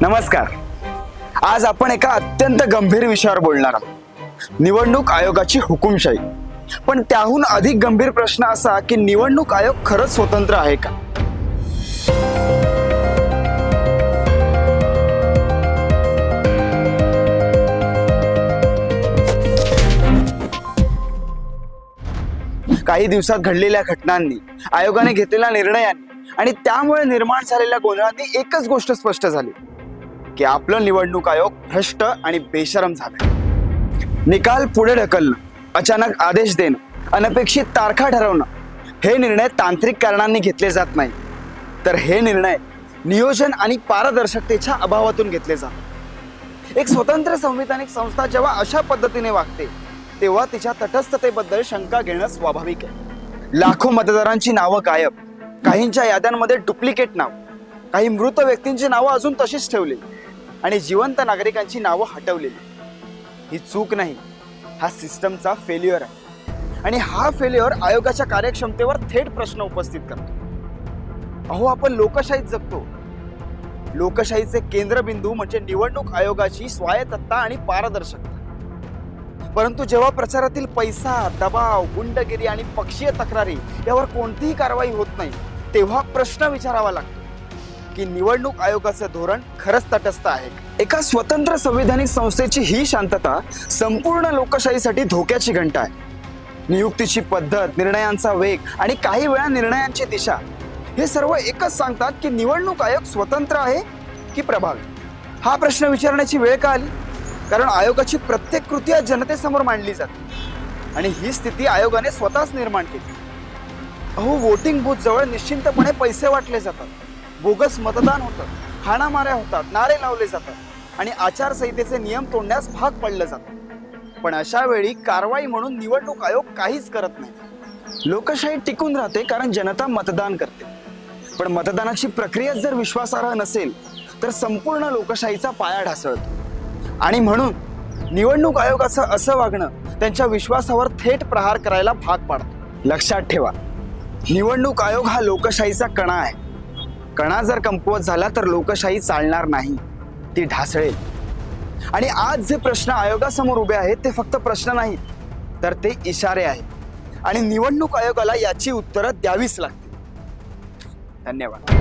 नमस्कार. आज आपण एका अत्यंत गंभीर विषयावर बोलणार आहोत, निवडणूक आयोगाची हुकुमशाही. पण त्याहून अधिक गंभीर प्रश्न असा की निवडणूक आयोग खरंच स्वतंत्र आहे का? काही दिवसात घडलेल्या घटनांनी, आयोगाने घेतलेल्या निर्णयांनी आणि त्यामुळे निर्माण झालेल्या गोंधळांनी एकच गोष्ट स्पष्ट झाली की आपलं निवडणूक आयोग भ्रष्ट आणि बेशरम झालंय. निकाल पुढे ढकलणं, अचानक आदेश देणं, अनपेक्षित तारखा ठरवणं, हे निर्णय तांत्रिक कारणांनी घेतले जात नाही, तर हे निर्णय नियोजन आणि पारदर्शकतेच्या अभावातून घेतले जातात. एक स्वतंत्र संविधानिक संस्था जेव्हा अशा पद्धतीने वागते तेव्हा तिच्या तटस्थतेबद्दल शंका घेणं स्वाभाविक आहे. लाखो मतदारांची नावं गायब, काहींच्या याद्यांमध्ये डुप्लिकेट नाव, काही मृत व्यक्तींची नावं अजून तशीच ठेवली आणि जिवंत नागरिकांची नावं हटवलेली. ही चूक नाही, हा सिस्टमचा फेल्युअर आहे. आणि हा फेल्युअर आयोगाच्या कार्यक्षमतेवर थेट प्रश्न उपस्थित करतो. अहो, आपण लोकशाहीत जगतो. लोकशाहीचे केंद्रबिंदू म्हणजे निवडणूक आयोगाची स्वायत्तता आणि पारदर्शकता. परंतु जेव्हा प्रचारातील पैसा, दबाव, गुंडगिरी आणि पक्षीय तक्रारी यावर कोणतीही कारवाई होत नाही, तेव्हा प्रश्न विचारावा लागतो की निवडणूक आयोगाचं धोरण खरंच तटस्थ आहे. एका स्वतंत्र संविधानिक संस्थेची ही शांतता संपूर्ण लोकशाहीसाठी धोक्याची घंटा आहे. नियुक्तीची पद्धत, निर्णयांचा वेग आणि काही वेळा निर्णयांची दिशा, हे सर्व एकच सांगतात की निवडणूक आयोग स्वतंत्र आहे की प्रभावी. हा प्रश्न विचारण्याची वेळ का आली? कारण आयोगाची प्रत्येक कृती आज जनतेसमोर मांडली जाते आणि ही स्थिती आयोगाने स्वतःच निर्माण केली. अहो, वोटिंग बूथ जवळ निश्चिंतपणे पैसे वाटले जातात, बोगस मतदान होतं, हाणामाऱ्या होतात, नारे लावले जातात आणि आचारसंहितेचे नियम तोडण्यास भाग पडलं जातं. पण अशा वेळी कारवाई म्हणून निवडणूक आयोग काहीच करत नाही. लोकशाही टिकून राहते कारण जनता मतदान करते. पण मतदानाची प्रक्रिया जर विश्वासार्ह नसेल तर संपूर्ण लोकशाहीचा पाया ढासळतो. आणि म्हणून निवडणूक आयोगाचं असं वागणं त्यांच्या विश्वासावर थेट प्रहार करायला भाग पाडतो. लक्षात ठेवा, निवडणूक आयोग हा लोकशाहीचा कणा आहे. कणा जर कमकुवत झाला तर लोकशाही चालणार नाही, ती ढासळेल. आणि आज जे प्रश्न आयोगासमोर उभे आहेत ते फक्त प्रश्न नाहीत, तर ते इशारे आहेत आणि निवडणूक आयोगाला याची उत्तरं द्यावीच लागतील. धन्यवाद.